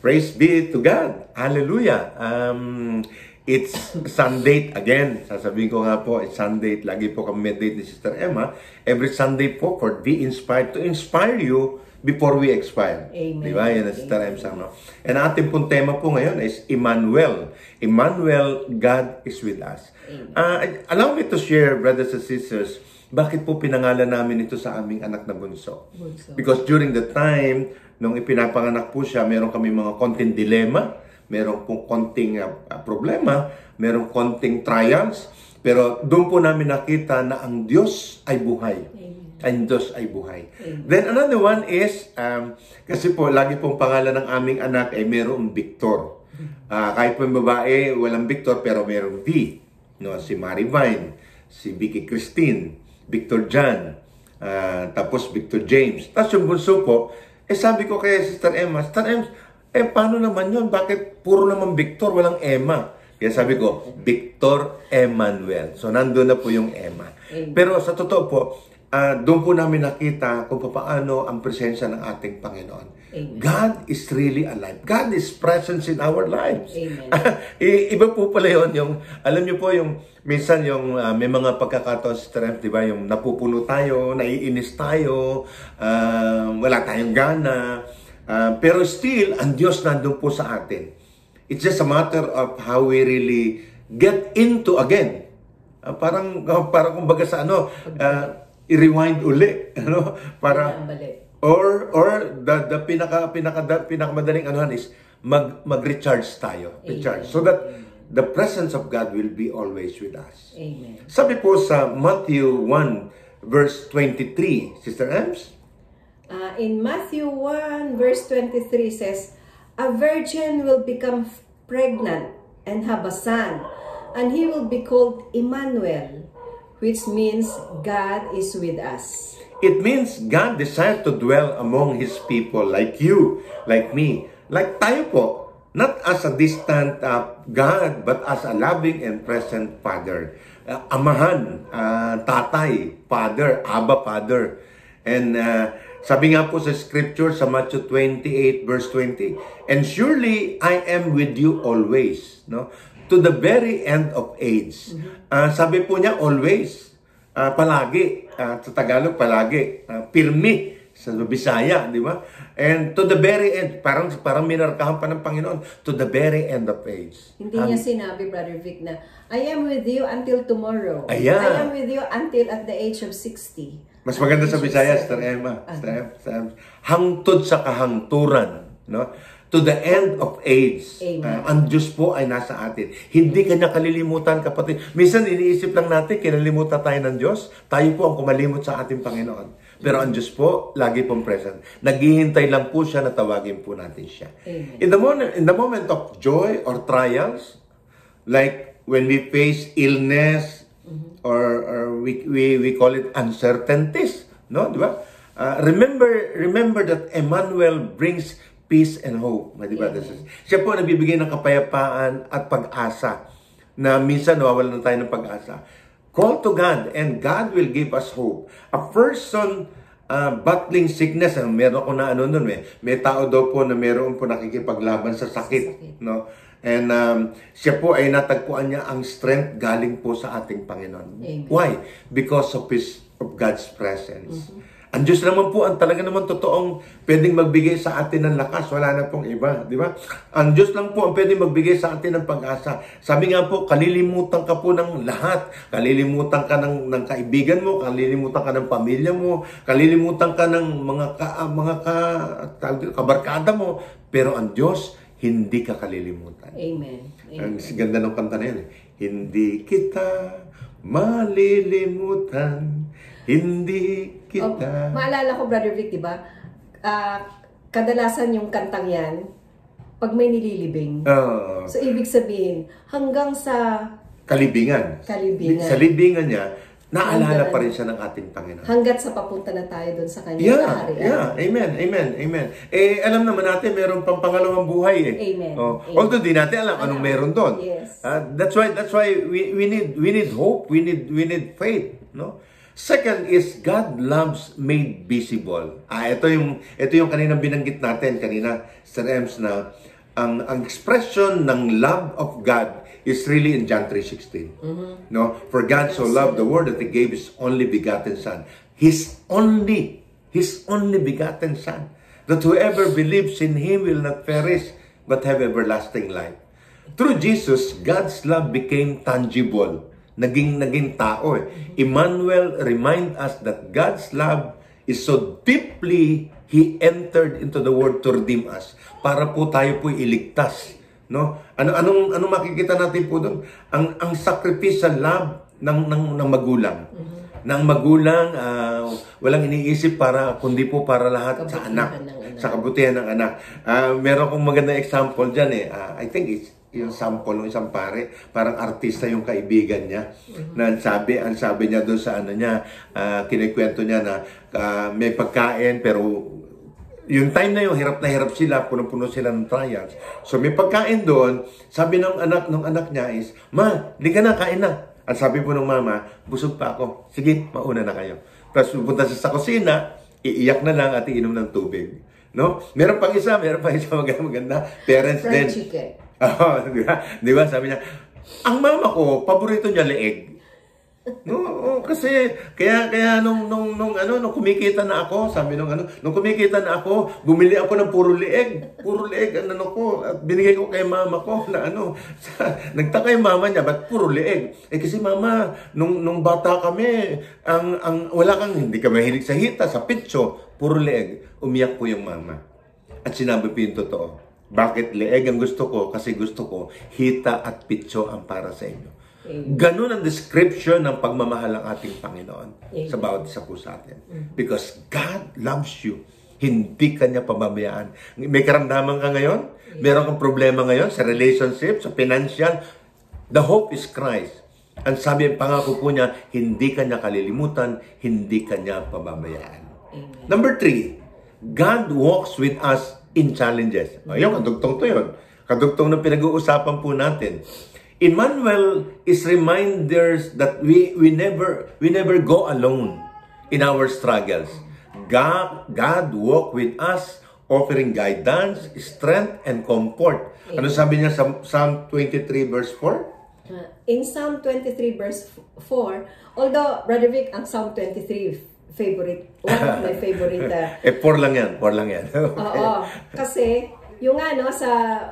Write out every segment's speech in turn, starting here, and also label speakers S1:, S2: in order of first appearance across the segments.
S1: Praise be to God. Hallelujah. It's Sunday again. Sasabihin ko nga po, it's Sunday. Lagi po kami meditate ni Sister Emma. Every Sunday po for Be Inspired, to inspire you before we expire.
S2: Amen.
S1: Diba? Yan ang Sister Emma. No? And ating pong tema po ngayon is Emmanuel. Emmanuel, God is with us. Allow me to share, brothers and sisters, bakit po pinangalan namin ito sa aming anak na bunso? Because during the time, nung ipinapanganak po siya, meron kami mga konting dilema, meron pong konting problema, meron konting trials, pero doon po namin nakita na ang Diyos ay buhay. Ang Diyos ay buhay. Then another one is, kasi po lagi pong pangalan ng aming anak ay merong Victor. Kahit po yung babae, walang Victor, pero merong V. No? Si Marivine, si Vicky Christine, Victor John, tapos Victor James. Tapos yung bunso po, sabi ko kay Sister Emma, paano naman yun? Bakit puro naman Victor, walang Emma? Kaya sabi ko, Victor Emmanuel. So, nandun na po yung Emma. Pero sa totoo po, doon po namin nakita kung paano ang presensya ng ating Panginoon. God is really alive. God is present in our lives. Iba po pala yun. Yung, alam niyo po, yung minsan yung may mga pagkakataon sa strength, di ba? Yung napupuno tayo, naiinis tayo, wala tayong gana. Pero still, ang Diyos nandun po sa atin. It's just a matter of how we really get into again. Parang kumbaga sa i-rewind uli, para the pinakamadaling is mag-recharge tayo, recharge, so that the presence of God will be always with us.
S2: Amen.
S1: Sabi po sa Matthew 1 verse 23, Sister Ems?
S2: In Matthew 1 verse 23 says, "A virgin will become pregnant and have a son, and he will be called Emmanuel," which means God is with us.
S1: It means God desired to dwell among His people like you, like me, like tayo po. Not as a distant God, but as a loving and present Father. Amahan, tatay, Father, Abba Father. And sabi nga po sa Scripture sa Matthew 28 verse 20, "And surely I am with you always," no? To the very end of age. Sabi po niya, always. Palagi. Sa Tagalog, palagi. Pirmi. Sa Bisaya, di ba? And to the very end, parang minarkahan pa ng Panginoon, to the very end of age.
S2: Hindi niya sinabi, Brother Vic, na I am with you until tomorrow.
S1: Ayan.
S2: I am with you until at the age of 60.
S1: Mas maganda sa Bisaya, Sister Emma. Hangtod sa kahangturan, no? To the end of age. Ang Diyos po ay nasa atin. Hindi kanya kalilimutan, kapatid. Minsan iniisip lang natin, kinalimutan tayo ng Diyos. Tayo po ang kumalimot sa ating Panginoon. Pero ang Diyos po, lagi pong present. Naghihintay lang po siya na tawagin po natin siya. In the moment of joy or trials, like when we face illness, or we call it uncertainties, no? Di ba? Remember that Emmanuel brings peace and hope, my dear brothers. Siya po nagbibigay ng kapayapaan at pag-asa na minsan nawawalan na tayo ng pag-asa. Call to God and God will give us hope. A person battling sickness, meron ko na may tao daw po na meron po nakikipaglaban sa sakit, no? And siya po ay natagpuan niya ang strength galing po sa ating Panginoon. Why? Because of God's presence. Ang Diyos naman po, ang talaga naman totoong pwedeng magbigay sa atin ng lakas. Wala na pong iba, di ba? Ang Diyos lang po ang pwedeng magbigay sa atin ng pag-asa. Sabi nga po, kalilimutan ka po ng lahat. Kalilimutan ka ng kaibigan mo, kalilimutan ka ng pamilya mo, kalilimutan ka ng mga kabarkada mo. Pero ang Diyos, hindi ka kalilimutan.
S2: Amen.
S1: Ang ganda ng kanta na yan. Hindi kita malilimutan. Hindi kita.
S2: Maalala ko, Brother Vic, di ba? Kadalasan yung kantang yan, pag may nililibing. So, ibig sabihin, hanggang sa
S1: kalibingan. Sa libingan niya, naalala pa rin siya ng ating Panginoon.
S2: Hanggat sa papunta na tayo doon sa kanyang kaharian.
S1: Amen. Alam naman natin, meron pang pangalawang buhay eh.
S2: Amen.
S1: Although di natin alam anong meron doon.
S2: Yes.
S1: That's why we need hope, we need faith, no? Second is God loves made visible. Ito yung kaninang binanggit natin kanina, Sir Ems, na ang expression ng love of God is really in John 3:16. No? For God so loved the world that He gave His only begotten Son. His only begotten Son. That whoever believes in Him will not perish, but have everlasting life. Through Jesus, God's love became tangible. Naging tao. Emmanuel remind us that God's love is so deeply He entered into the world to redeem us. Para po tayo po iligtas. No? Anong makikita natin po doon? Ang sacrificial love ng magulang. Ng magulang, walang iniisip kundi po para lahat sa anak. Sa kabutihan ng anak. Meron kong magandang example dyan I think it's yung sample ng isang pare, parang artista yung kaibigan niya. Na ang sabi niya doon sa kinikwento niya na may pagkain pero yung time na yung hirap na hirap sila, puno-puno sila ng trials. So may pagkain doon, sabi ng anak niya is, "Ma, di ka na, kain na." At sabi po ng mama, "Busog pa ako. Sige, mauna na kayo." Tapos pupunta siya sa kusina, iiyak na lang at iinom ng tubig. No? Meron pang isa maganda. Parents
S2: fried
S1: din.
S2: chicken.
S1: Di ba? Sabi niya, ang mama ko, paborito niya leeg. No, kasi kaya nung kumikita na ako, sabi nung kumikita na ako, bumili ako ng puro leeg ko at binigay ko kay mama ko na nagtaka yung mama niya, ba't puro leeg? Kasi mama, nung bata kami, hindi ka mahilig sa hita, sa pitso, puro leeg. Umiyak po yung mama. At sinabi po yung totoo. Bakit leeg ang gusto ko? Kasi gusto ko hita at pitso ang para sa inyo. Ganun ang description ng pagmamahal ng ating Panginoon sa bawat isa po sa atin. Because God loves you. Hindi ka niya pababayaan. May karamdaman ka ngayon? Meron kang problema ngayon sa relationship, sa financial? The hope is Christ. Ang sabi, ang pangako po niya, hindi ka niya kalilimutan, hindi ka niya pababayaan. Number 3, God walks with us in challenges. Ayun, kadugtong to yun. Kadugtong na pinag-uusapan po natin. Emmanuel is reminders that we never go alone in our struggles. God walk with us, offering guidance, strength, and comfort. Ano sabi niya sa Psalm 23 verse 4?
S2: In Psalm 23 verse 4, although Brother Vic, ang Psalm 23 one of my favorite.
S1: 4 lang yan. Okay.
S2: Oo. Kasi yung sa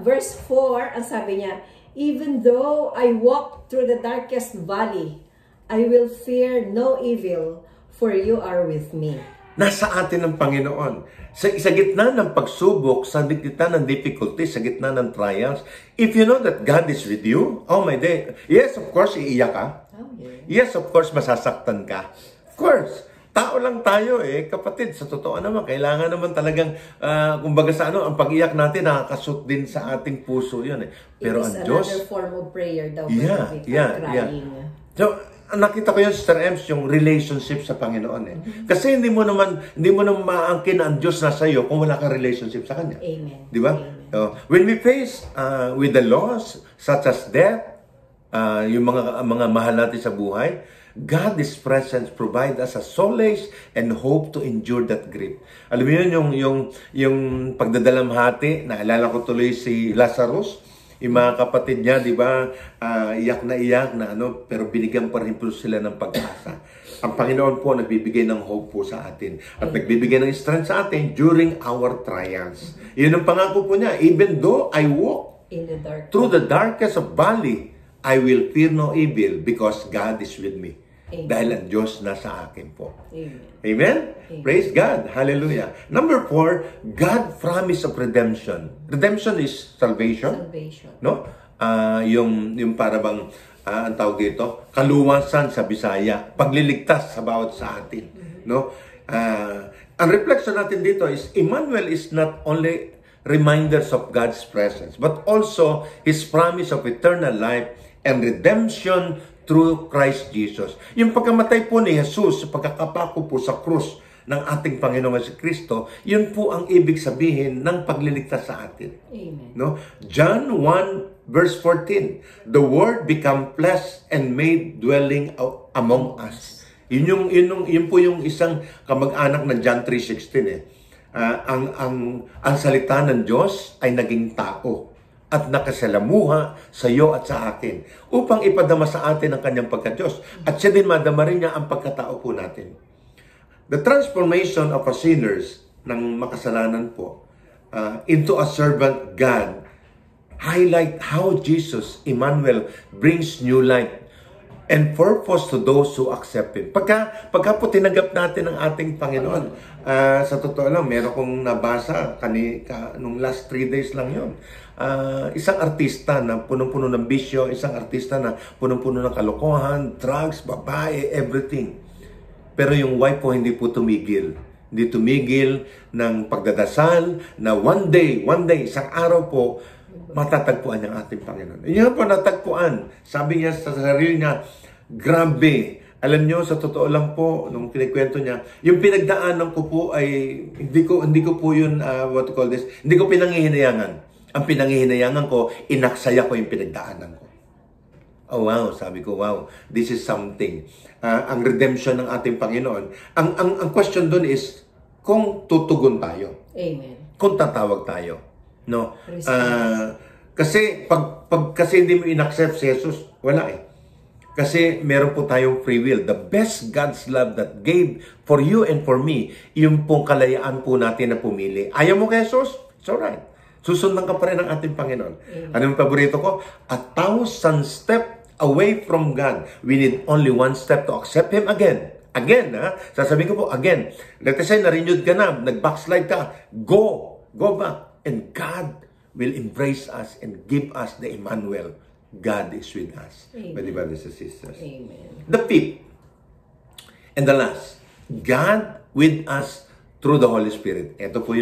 S2: verse 4, ang sabi niya, "Even though I walk through the darkest valley, I will fear no evil, for you are with me."
S1: Nasa atin ng Panginoon. Sa gitna ng pagsubok, sa gitna ng difficulty, sa gitna ng trials, if you know that God is with you, oh my day, yes, of course, iiyak ka. Yes, of course, masasaktan ka. Of course. Tao lang tayo kapatid. Sa totoo naman, kailangan naman talagang, kumbaga ang pag-iyak natin, nakakasut din sa ating puso yun Pero ang Diyos...
S2: It is another form of prayer daw.
S1: Crying. So, nakita ko yun, Sister Ems, yung relationship sa Panginoon Kasi hindi mo naman maangkin na ang Diyos na sa'yo kung wala kang relationship sa Kanya.
S2: Amen.
S1: Di ba? When we face with the loss, such as death, yung mga mahal natin sa buhay, God's presence provide us a solace and hope to endure that grief. Alam mo yun, yung pagdadalamhati, naalala ko tuloy si Lazarus, yung mga kapatid niya, di ba, iyak na pero binigyan pa rin po sila ng pag-asa. Ang Panginoon po nagbibigay ng hope po sa atin at nagbibigay ng strength sa atin during our trials. Yun ang pangako po niya, even though I walk through the darkest of valley, I will fear no evil because God is with me. Amen. Dahil ang Diyos nasa akin po.
S2: Amen.
S1: Amen? Praise God. Hallelujah. Number 4, God promise of redemption. Redemption is salvation. No? Yung para bang, ang tawag dito, kaluwasan sa Bisaya. Pagliligtas sa bawat sa atin. No? Ang reflection natin dito is, Emmanuel is not only reminders of God's presence, but also His promise of eternal life and redemption through Christ Jesus. Yung pagkamatay po ni Jesus, pagkakapako po sa krus ng ating Panginoong Jesucristo, yun po ang ibig sabihin ng pagliligtas sa atin.
S2: Amen.
S1: No? John 1 verse 14, the Word become flesh and made dwelling among us. Yun po yung isang kamag-anak ng John 3:16 ang salita ng Diyos ay naging tao. at nakasalamuha sa iyo at sa akin upang ipadama sa atin ang kanyang pagka-Diyos at siya din madama rin niya ang pagkatao po natin. The transformation of a sinners ng makasalanan po into a servant God highlight how Jesus, Emmanuel, brings new life and purpose to those who accept Him. Pagka po tinanggap natin ang ating Panginoon, sa totoo lang, meron kong nabasa nung last 3 days lang yon. Isang artista na punong-puno ng bisyo, isang artista na punong-puno ng kalokohan, drugs, babae, everything. Pero yung wife po hindi po tumigil. Hindi tumigil ng pagdadasal na one day, isang araw po, matatagpuan ng ating Panginoon. Yun po natagpuan. Sabi niya sa sarili niya, grabe. Alam niyo, sa totoo lang po, nung kinikwento niya, yung pinagdaanan ko po ay, hindi ko po yun, what to call this, hindi ko pinangihinayangan. Ang pinangihinayangan ko, inaksaya ko yung pinagdaanan ko. Oh wow, sabi ko, wow, this is something. Ang redemption ng ating Panginoon. Ang question doon is, kung tutugon tayo.
S2: Amen.
S1: Kung tatawag tayo. No. Kasi kasi hindi mo inaccept si Jesus, wala eh. Kasi meron po tayong free will. The best God's love that gave for you and for me, yung pong kalayaan po natin na pumili. Ayaw mo kay Jesus? It's alright. Susundan ka pa rin ng ating Panginoon. Ano yung paborito ko? 1,000 steps away from God. We need only 1 step to accept Him again. Again, sasabihin ko po, again. Let us say, na-renewed ka na, nag-backslide ka. Go back. And God will embrace us and give us the Emmanuel. God is with us. My brothers and sisters.
S2: Amen.
S1: The fifth and the last, God with us through the Holy Spirit. Ito po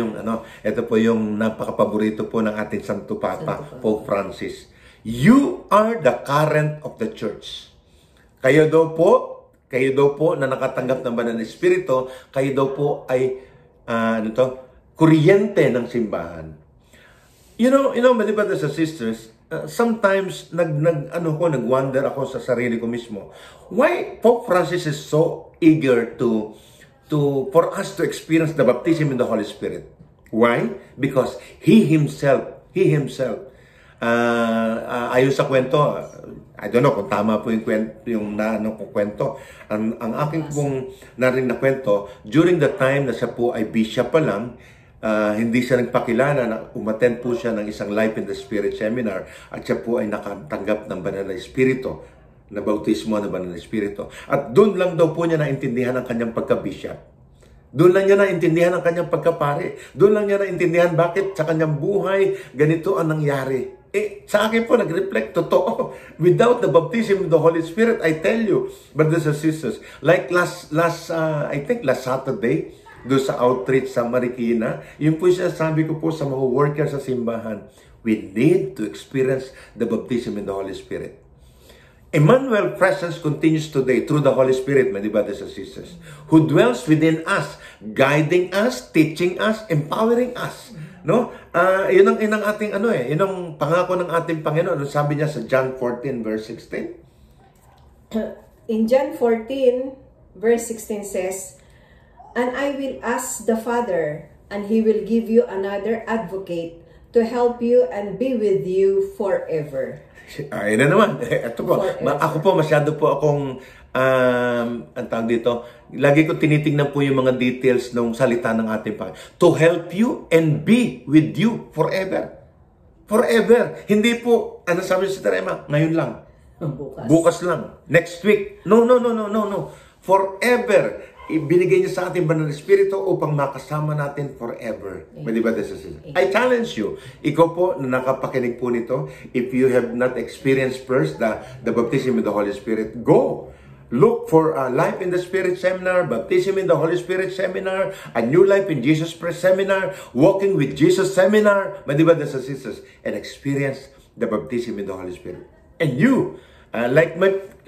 S1: yung napakapaborito po ng ating Santo Papa, Pope Francis. You are the current of the church. Kayo daw po na nakatanggap ng banal na Espiritu, kayo daw po ay kuryente ng simbahan. You know, my brothers and sisters, sometimes nag-wonder ako sa sarili ko mismo. Why Pope Francis is so eager for us to experience the baptism in the Holy Spirit? Why? Because he himself, ayon sa kwento, I don't know kung tama po yung kwento. Ang aking pong narinig na kwento, during the time na siya po ay bishop pa lang, hindi siya nagpakilala na umattend po siya ng isang Life in the Spirit seminar at siya po ay nakatanggap ng banal na Espiritu, na bautismo ng banal na Espiritu. At doon lang daw po niya naintindihan ang kanyang pagka-bishop. Doon lang niya naintindihan ang kanyang pagkapare. Doon lang niya naintindihan bakit sa kanyang buhay ganito ang nangyari. Sa akin po, nag-reflect, totoo. Without the baptism of the Holy Spirit, I tell you, brothers and sisters, like last Saturday, doon sa outreach sa Marikina, yun po siya sabi ko po sa mga worker sa simbahan, we need to experience the baptism in the Holy Spirit. Emmanuel presence continues today through the Holy Spirit, my brothers and sisters, who dwells within us, guiding us, teaching us, empowering us. No? Yun ang ating yun ang pangako ng ating Panginoon. Sabi niya sa John 14 verse 16.
S2: In John 14 verse 16 says, "And I will ask the Father, and He will give you another advocate to help you and be with you forever."
S1: Ayun na naman. Ito po. Ako po, masyado po akong, ang tawag dito, lagi ko tinitingnan po yung mga details ng salita ng ating Panginoon. To help you and be with you forever. Forever. Hindi po, ano sabi si Terema? Ngayon lang. Bukas lang. Next week. No. Forever. Ibinigay niya sa ating banal na Espiritu upang makasama natin forever. I challenge you. Ikaw po na nakapakinig po nito, if you have not experienced first the baptism in the Holy Spirit, go. Look for a Life in the Spirit seminar, Baptism in the Holy Spirit seminar, a New Life in Jesus Christ seminar, Walking with Jesus seminar, and experience the baptism in the Holy Spirit. And you,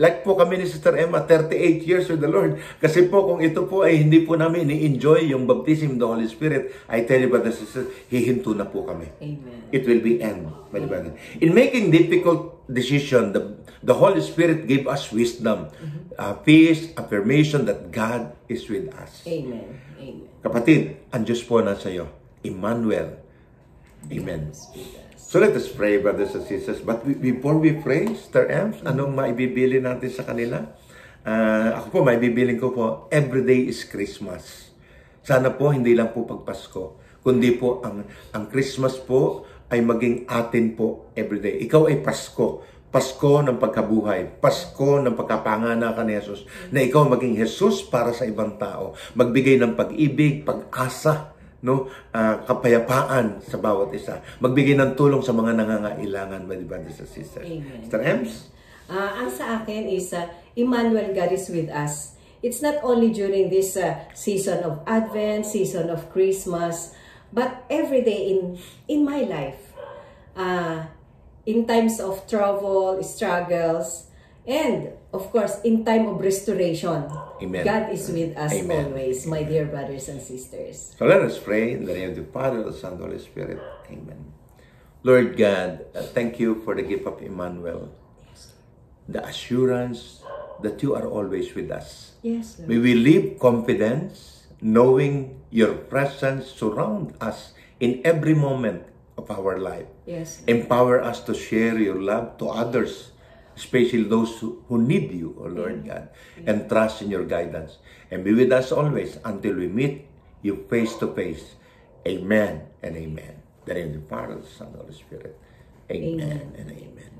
S1: like po kami ni Sister Emma, 38 years with the Lord. Kasi po kung ito po ay hindi po namin ni-enjoy yung baptism in the Holy Spirit, I tell you, brothers and sisters, hihinto na po kami.
S2: Amen.
S1: It will be end. In making difficult decision, the Holy Spirit gave us wisdom, peace, affirmation that God is with us.
S2: Amen. Amen.
S1: Kapatid, ang Diyos po nasa iyo, Emmanuel, Amen.
S2: is with us.
S1: So let us pray, brothers and sisters. But before we pray, Sister Ems, anong maibibili natin sa kanila? Ako po, maibibilin ko po, every day is Christmas. Sana po, hindi lang po pagpasko, kundi po ang Christmas po ay maging atin po every day. Ikaw ay Pasko. Pasko ng pagkabuhay. Pasko ng pagkapanganakan ni Jesus. Na ikaw maging Jesus para sa ibang tao. Magbigay ng pag-ibig, pag-asa, no, kapayapaan sa bawat isa. Magbigay ng tulong sa mga nangangailangan, my brothers and sisters.
S2: Amen.
S1: Mr. Ems?
S2: Ang sa akin is, Emmanuel, God is with us. It's not only during this season of Advent, season of Christmas, but every day in my life. In times of trouble, struggles, and of course, in time of restoration.
S1: Amen.
S2: God is with us
S1: Amen.
S2: always, my dear brothers and sisters.
S1: So let us pray in the name of the Father, the Son, and the Holy Spirit. Amen. Lord God, thank you for the gift of Emmanuel. The assurance that you are always with us.
S2: Yes, Lord.
S1: May we live confidence, knowing your presence surround us in every moment of our life.
S2: Yes, Lord.
S1: Empower us to share your love to others, especially those who need you, O Lord God, and trust in your guidance. And be with us always until we meet you face to face. Amen and amen. In the name of the Father, the Son, and the Holy Spirit. Amen and amen.